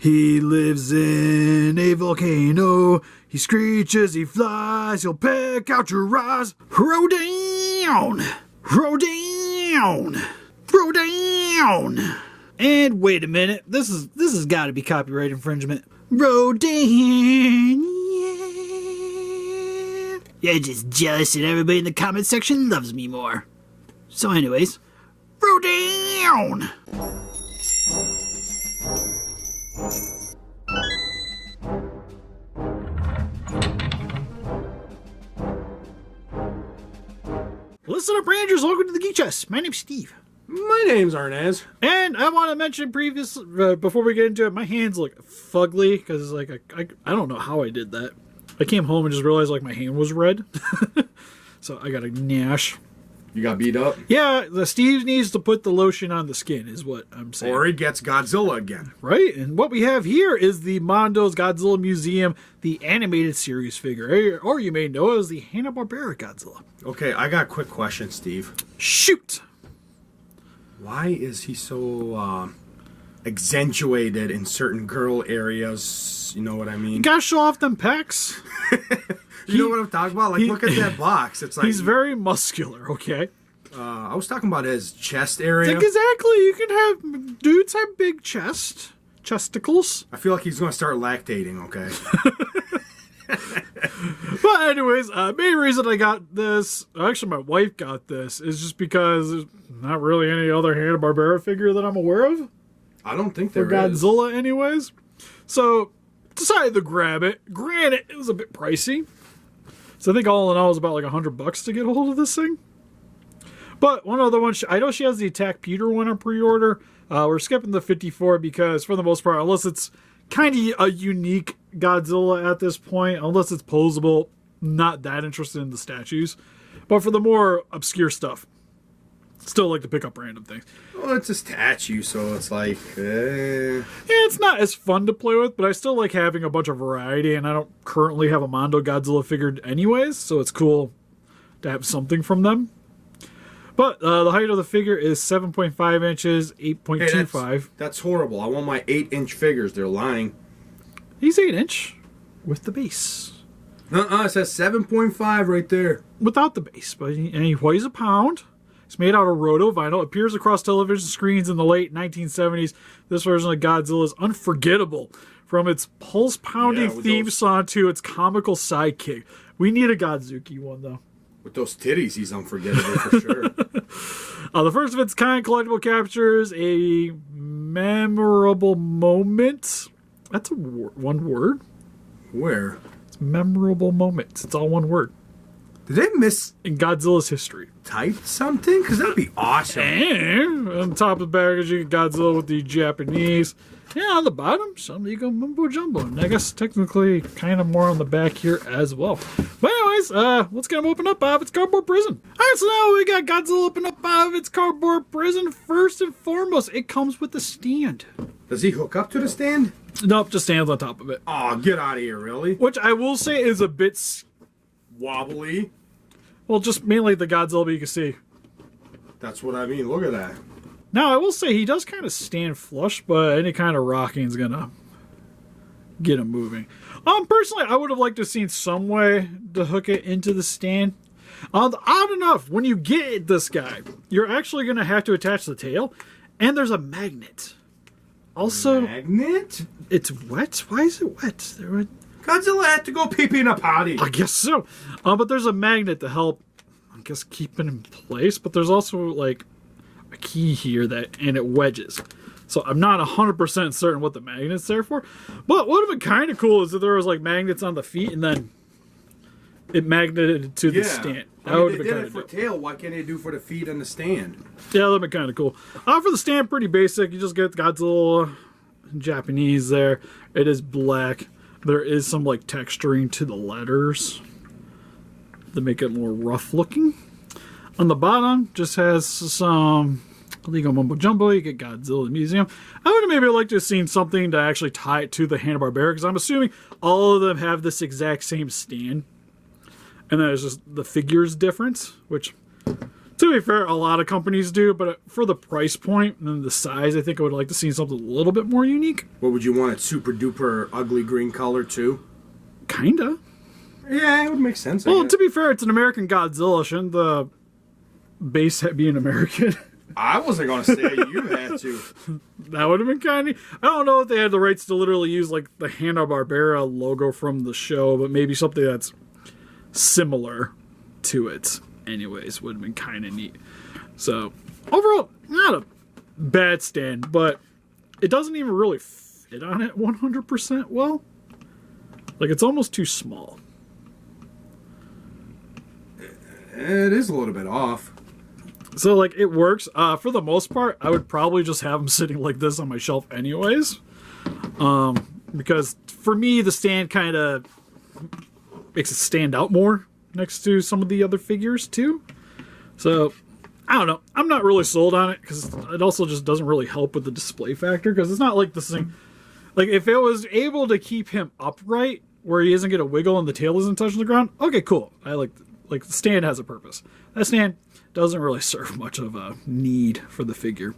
He lives in a volcano. He screeches, he flies, he'll pick out your eyes. Row down! Row down! Row down! And wait a minute, this has got to be copyright infringement. Row down! Yeah. You're just jealous that everybody in the comment section loves me more. So anyways, row down! Listen up, Rangers. Welcome to the Geek Chest. My name's Steve. My name's Arnes. And I want to mention before we get into it, my hands look fugly because like I don't know how I did that. I came home and just realized like my hand was red. So I got a gnash. You got beat up? Yeah, Steve needs to put the lotion on the skin is what I'm saying. Or he gets Godzilla again. Right, and what we have here is the Mondo Godzilla Museum, the animated series figure, or you may know it as the Hanna Barbera Godzilla. Okay, I got a quick question, Steve. Shoot! Why is he so accentuated in certain girl areas? You know what I mean? You gotta show off them pecs. You know what I'm talking about? Like, look at that box. It's like he's very muscular, okay? I was talking about his chest area. Like, exactly. You can have... Dudes have big chesticles. I feel like he's going to start lactating, okay? But anyways, main reason I got this... Actually, my wife got this, is just because there's not really any other Hanna-Barbera figure that I'm aware of. I don't think there is. For Godzilla, anyways. So, decided to grab it. Granted, it was a bit pricey. So I think all in all it was about like $100 to get a hold of this thing. But one other one, I know she has the Attack Peter one on pre-order. We're skipping the 54 because for the most part, unless it's kind of a unique Godzilla at this point, unless it's posable, not that interested in the statues. But for the more obscure stuff, still like to pick up random things. Well, it's a statue, so it's like... Yeah, it's not as fun to play with, but I still like having a bunch of variety, and I don't currently have a Mondo Godzilla figure anyways, so it's cool to have something from them. But the height of the figure is 7.5 inches, 8.25. Hey, that's horrible. I want my 8-inch figures. They're lying. He's 8-inch with the base. It says 7.5 right there. Without the base, but he weighs a pound. It's made out of roto vinyl. Appears across television screens in the late 1970s. This version of Godzilla is unforgettable. From its pulse-pounding theme song to its comical sidekick. We need a Godzuki one, though. With those titties, he's unforgettable for sure. The first of its kind collectible captures a memorable moment. That's one word. Where? It's memorable moments. It's all one word. Did they miss in Godzilla's history? Type something? Because that'd be awesome. And on top of the package, you get Godzilla with the Japanese. Yeah, on the bottom, some legal mumbo jumbo. And I guess technically kind of more on the back here as well. But anyways, let's get him open up out of its cardboard prison. Alright, so now we got Godzilla open up out of its cardboard prison. First and foremost, it comes with a stand. Does he hook up to the stand? Nope, just stands on top of it. Oh, get out of here, really? Which I will say is a bit... wobbly? Well, just mainly the Godzilla, but you can see. That's what I mean. Look at that. Now, I will say he does kind of stand flush, but any kind of rocking is going to get him moving. Personally, I would have liked to have seen some way to hook it into the stand. Odd enough, when you get this guy, you're actually going to have to attach the tail, and there's a magnet. Also, magnet? It's wet? Why is it wet? Godzilla had to go pee-pee in a potty. I guess so. But there's a magnet to help, I guess, keep it in place. But there's also, like, a key here and it wedges. So I'm not 100% certain what the magnet's there for. But what would have been kind of cool is if there was, like, magnets on the feet and then it magneted to the stand. That would have been kind of cool. They did it for tail. Why can't they do for the feet and the stand? Yeah, that would have been kind of cool. For the stand, pretty basic. You just get Godzilla Japanese there. It is black. There is some like texturing to the letters to make it more rough looking. On the bottom, just has some legal mumbo jumbo. You get Godzilla Museum. I would have maybe liked to have seen something to actually tie it to the Hanna Barbera because I'm assuming all of them have this exact same stand, and then it's just the figures difference, which To be fair, a lot of companies do, but for the price point and the size, I think I would like to see something a little bit more unique. What would you want? It super duper ugly green color too? Kinda. Yeah, it would make sense. Well, to be fair, it's an American Godzilla. Shouldn't the base be an American? I wasn't going to say you had to. That would have been kind of... I don't know if they had the rights to literally use like the Hanna Barbera logo from the show, but maybe something that's similar to it. Anyways, would have been kind of neat. So, overall, not a bad stand, but it doesn't even really fit on it 100% well. Like, it's almost too small. It is a little bit off. So, like, it works. For the most part, I would probably just have them sitting like this on my shelf anyways. Because, for me, the stand kind of makes it stand out more next to some of the other figures, too. So, I don't know. I'm not really sold on it, because it also just doesn't really help with the display factor, because it's not like this thing... Like, if it was able to keep him upright, where he isn't going to wiggle and the tail isn't touching the ground, okay, cool. I like the stand has a purpose. That stand doesn't really serve much of a need for the figure.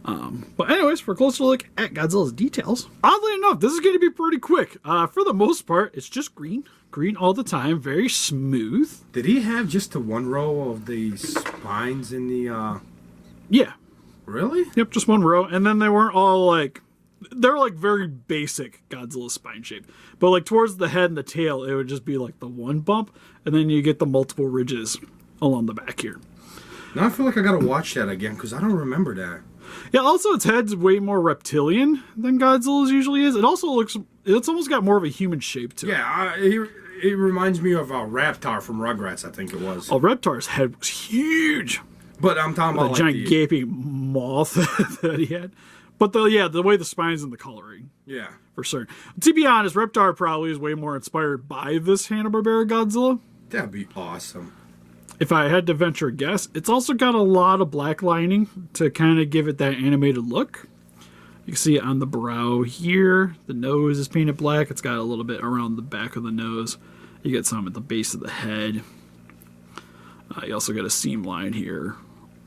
But anyways, for a closer look at Godzilla's details, oddly enough, this is going to be pretty quick. For the most part, it's just green. Green all the time, very smooth. Did he have just the one row of the spines in the... Yeah. Really? Yep, just one row. And then they weren't all like... They're like very basic Godzilla spine shape. But like towards the head and the tail, it would just be like the one bump. And then you get the multiple ridges along the back here. Now I feel like I gotta watch that again, because I don't remember that. Yeah, also its head's way more reptilian than Godzilla's usually is. It also looks... It's almost got more of a human shape to it. Yeah, it reminds me of Raptor from Rugrats, I think it was. Oh, Reptar's head was huge. But I'm talking about The giant gaping moth that he had. But the way the spine's and the coloring. Yeah. For certain. To be honest, Reptar probably is way more inspired by this Hanna-Barbera Godzilla. That'd be awesome. If I had to venture a guess, it's also got a lot of black lining to kind of give it that animated look. You can see it on the brow here. The nose is painted black. It's got a little bit around the back of the nose. You get some at the base of the head. You also got a seam line here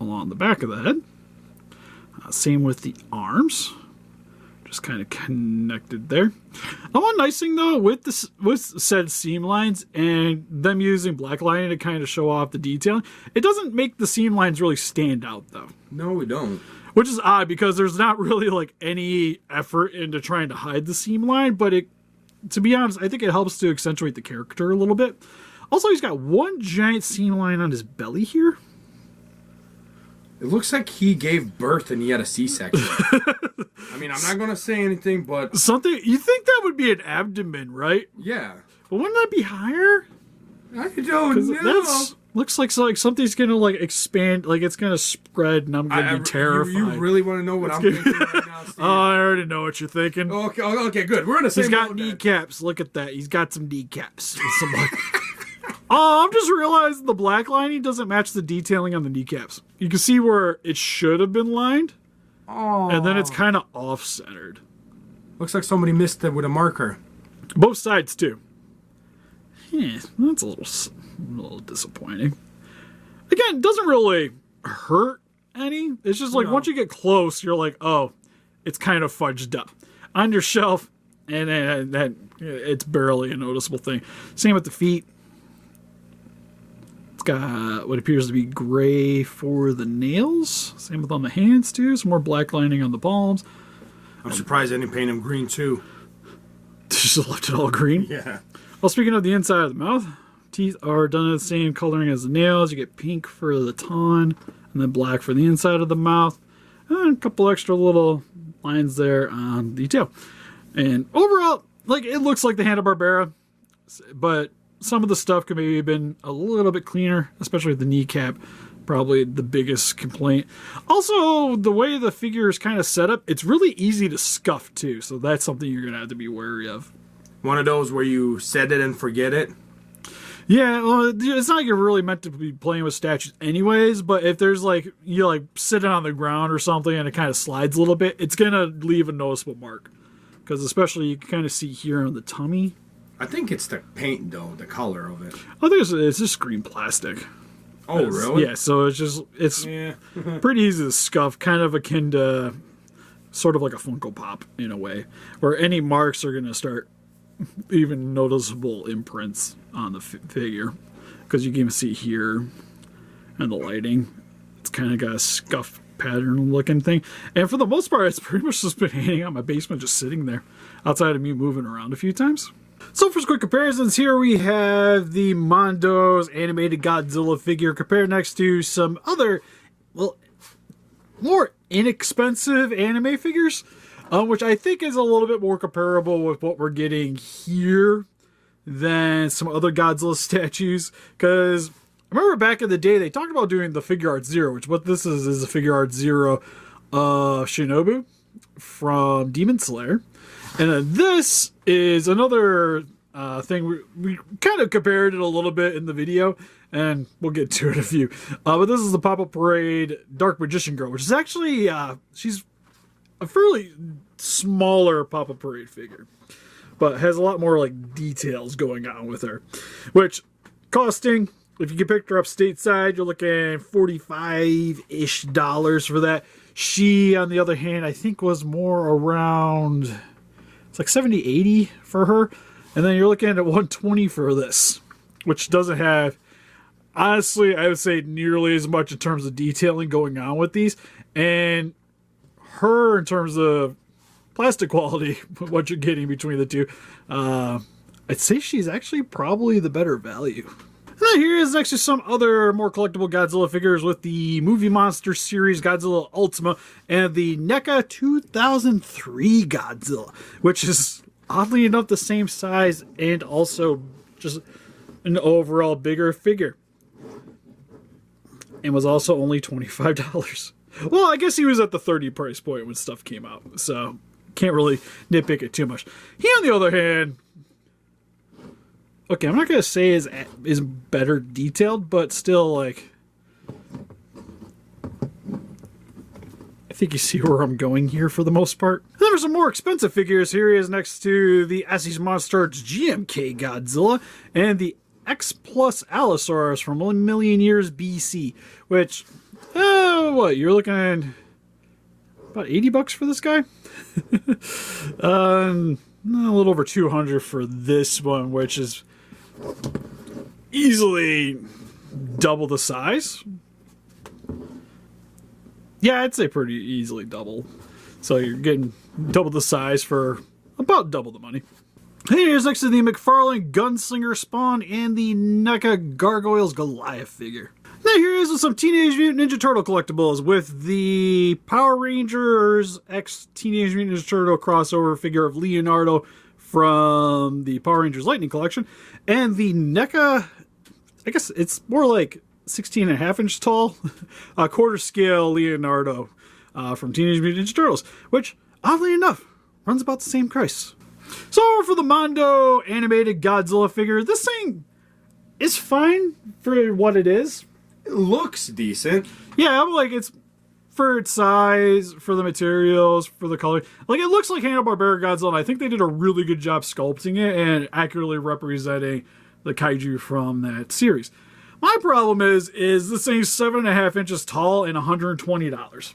along the back of the head. Same with the arms. Just kind of connected there. One nice thing though with said seam lines and them using black lining to kind of show off the detailing, it doesn't make the seam lines really stand out though. No, we don't. Which is odd because there's not really like any effort into trying to hide the seam line, but to be honest, I think it helps to accentuate the character a little bit. Also, he's got one giant seam line on his belly here. It looks like he gave birth and he had a C-section. I mean, I'm not going to say anything, but... You think that would be an abdomen, right? Yeah. But wouldn't that be higher? I don't know. Looks like something's going to like expand, like it's going to spread and I'm going to be terrified. You really want to know what I'm thinking right now, Steve? Oh, I already know what you're thinking. Okay, good. We're in the same He's got mode, kneecaps. Look at that. He's got some kneecaps. Oh, I'm just realizing the black lining doesn't match the detailing on the kneecaps. You can see where it should have been lined. Oh. And then it's kind of off-centered. Looks like somebody missed it with a marker. Both sides, too. Yeah, that's a little disappointing. Again, it doesn't really hurt any. It's just like once you get close, you're like, oh, it's kind of fudged up. On your shelf, and then it's barely a noticeable thing. Same with the feet. Got what appears to be gray for the nails. Same with on the hands too. Some more black lining on the palms. I'm surprised I didn't paint them green too. Just left it all green. Yeah. Well, speaking of the inside of the mouth, teeth are done in the same coloring as the nails. You get pink for the tongue, and then black for the inside of the mouth, and a couple extra little lines there on the tail. And overall, like it looks like the Hanna-Barbera, but some of the stuff could maybe have been a little bit cleaner, especially with the kneecap. Probably the biggest complaint. Also, the way the figure is kind of set up, it's really easy to scuff too. So that's something you're going to have to be wary of. One of those where you set it and forget it? Yeah, well, it's not like you're really meant to be playing with statues anyways, but if there's like, you like sitting on the ground or something and it kind of slides a little bit, it's going to leave a noticeable mark. Because especially you can kind of see here on the tummy. I think it's the paint though, the color of it. I think it's just green plastic. Oh, really? Yeah, so it's Yeah. pretty easy to scuff, kind of akin to sort of like a Funko Pop in a way, where any marks are going to start even noticeable imprints on the figure, because you can even see here and the lighting. It's kind of got a scuff pattern looking thing, and for the most part, it's pretty much just been hanging out in my basement, just sitting there, outside of me moving around a few times. So for some quick comparisons, here we have the Mondo's animated Godzilla figure compared next to some other, well, more inexpensive anime figures, which I think is a little bit more comparable with what we're getting here than some other Godzilla statues. Because I remember back in the day, they talked about doing the Figure Art Zero, which what this is a Figure Art Zero Shinobu from Demon Slayer. And then this is another thing. We kind of compared it a little bit in the video, and we'll get to it in a few. But this is the Pop-Up Parade Dark Magician Girl, which is actually, she's a fairly smaller Pop-Up Parade figure, but has a lot more like details going on with her. Which, costing, if you can pick her up stateside, you're looking $45-ish for that. She, on the other hand, I think was more around... It's like 70, 80 for her. And then you're looking at 120 for this, which doesn't have, honestly, I would say nearly as much in terms of detailing going on with these. And her, in terms of plastic quality, what you're getting between the two, I'd say she's actually probably the better value. And then here is next to some other more collectible Godzilla figures with the Movie Monster series Godzilla Ultima and the NECA 2003 Godzilla, which is oddly enough the same size and also just an overall bigger figure. And was also only $25. Well, I guess he was at the 30 price point when stuff came out, so can't really nitpick it too much. He, on the other hand... Okay, I'm not going to say is better detailed, but still, like... I think you see where I'm going here for the most part. And then for some more expensive figures, here he is next to the Essie's Monster Arts GMK Godzilla and the X Plus Allosaurus from 1 million years BC, which, what, you're looking at about $80 for this guy? A little over 200 for this one, which is easily double the size. Yeah, I'd say pretty easily double. So you're getting double the size for about double the money. Here's next to the McFarlane Gunslinger Spawn and the NECA Gargoyles Goliath figure. Now here is some Teenage Mutant Ninja Turtle collectibles with the Power Rangers X Teenage Mutant Ninja Turtle crossover figure of Leonardo from the Power Rangers Lightning Collection, and the NECA, I guess it's more like 16.5 inch tall, quarter scale Leonardo from Teenage Mutant Ninja Turtles, which, oddly enough, runs about the same price. So for the Mondo animated Godzilla figure, this thing is fine for what it is. It looks decent. Yeah, I'm like, it's for its size, for the materials, for the color. Like, it looks like Hanna Barbera Godzilla, and I think they did a really good job sculpting it and accurately representing the kaiju from that series. My problem is this thing's 7.5 inches tall and $120.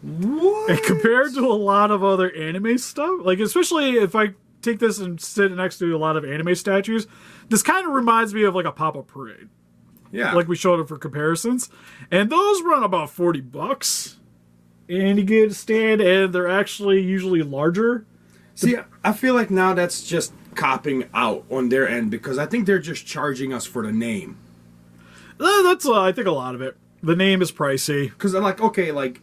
What? And compared to a lot of other anime stuff, like, especially if I take this and sit next to a lot of anime statues, this kind of reminds me of like a Pop-Up Parade. Yeah. Like we showed it for comparisons. And those run about $40. And you get a stand, and they're actually usually larger. See, I feel like now that's just copping out on their end, because I think they're just charging us for the name. That's, I think, a lot of it. The name is pricey. Because I'm like, okay, like,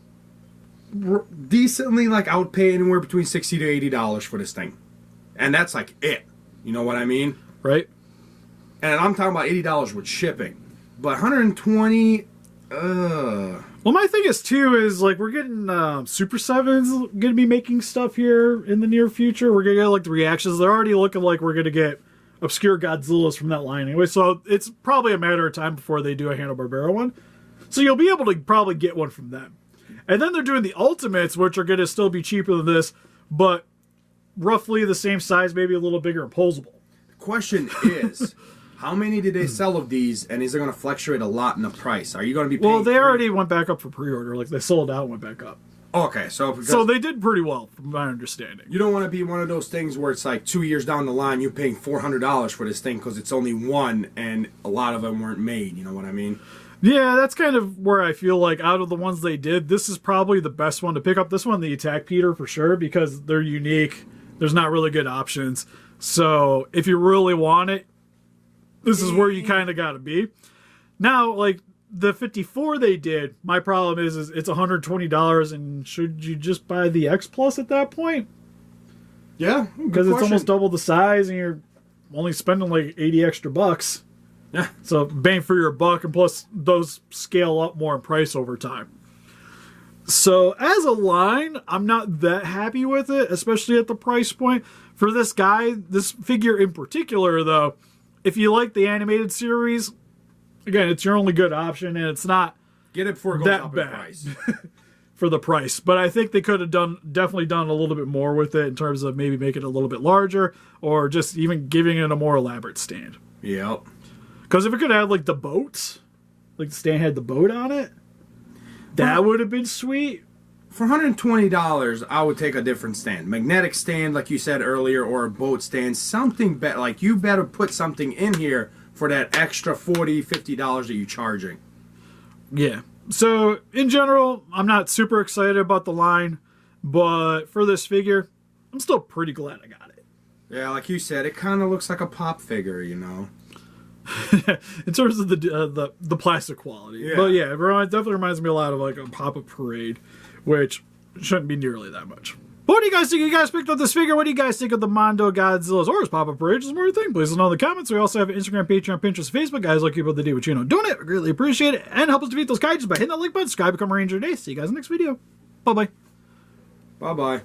decently, like, I would pay anywhere between $60 to $80 for this thing. And that's like it. You know what I mean? Right. And I'm talking about $80 with shipping. But $120, Well, my thing is, too, is, like, we're getting Super 7's going to be making stuff here in the near future. We're going to get, like, the reactions. They're already looking like we're going to get obscure Godzillas from that line anyway. So it's probably a matter of time before they do a Hanna-Barbera one. So you'll be able to probably get one from them. And then they're doing the Ultimates, which are going to still be cheaper than this, but roughly the same size, maybe a little bigger and posable. the question is, How many did they sell of these, and is it going to fluctuate a lot in the price? Are you going to be paying... Well, they already went back up for pre-order. Like, they sold out and went back up. Okay, so... So they did pretty well, from my understanding. You don't want to be one of those things where it's like 2 years down the line, you're paying $400 for this thing because it's only one, and a lot of them weren't made, you know what I mean? Yeah, that's kind of where I feel like out of the ones they did, this is probably the best one to pick up. This one, the Attack Peter, for sure, because they're unique. There's not really good options. So if you really want it, this is where you kind of got to be. Now, like, the 54 they did, my problem is it's $120, and should you just buy the X Plus at that point? Yeah, because it's almost double the size, and you're only spending like 80 extra bucks. Yeah. So bang for your buck, and plus those scale up more in price over time. So as a line, I'm not that happy with it, especially at the price point. For this guy, this figure in particular, though, if you like the animated series, again, it's your only good option, and it's not get it before it goes that up bad in price. for the price. But I think they could have definitely done a little bit more with it in terms of maybe making it a little bit larger, or just even giving it a more elaborate stand. Yep. Because if it could have like the boats, like the stand had the boat on it, that would have been sweet. For $120, I would take a different stand. Magnetic stand, like you said earlier, or a boat stand. Something better. Like, you better put something in here for that extra $40, $50 that you're charging. Yeah. So, in general, I'm not super excited about the line, but for this figure, I'm still pretty glad I got it. Yeah, like you said, it kind of looks like a pop figure, you know. In terms of the plastic quality. Yeah. But yeah, it definitely reminds me a lot of like a pop-up parade, which shouldn't be nearly that much. But what do you guys think? You guys picked up this figure. What do you guys think of the Mondo Godzilla's or his pop-up parade? Just more you think. Please let us know in the comments. We also have an Instagram, Patreon, Pinterest, Facebook. Guys, look about the day what you know doing it. We greatly appreciate it. And help us defeat those kaijus by hitting that like button. Subscribe, become a ranger today. See you guys in the next video. Bye-bye. Bye-bye.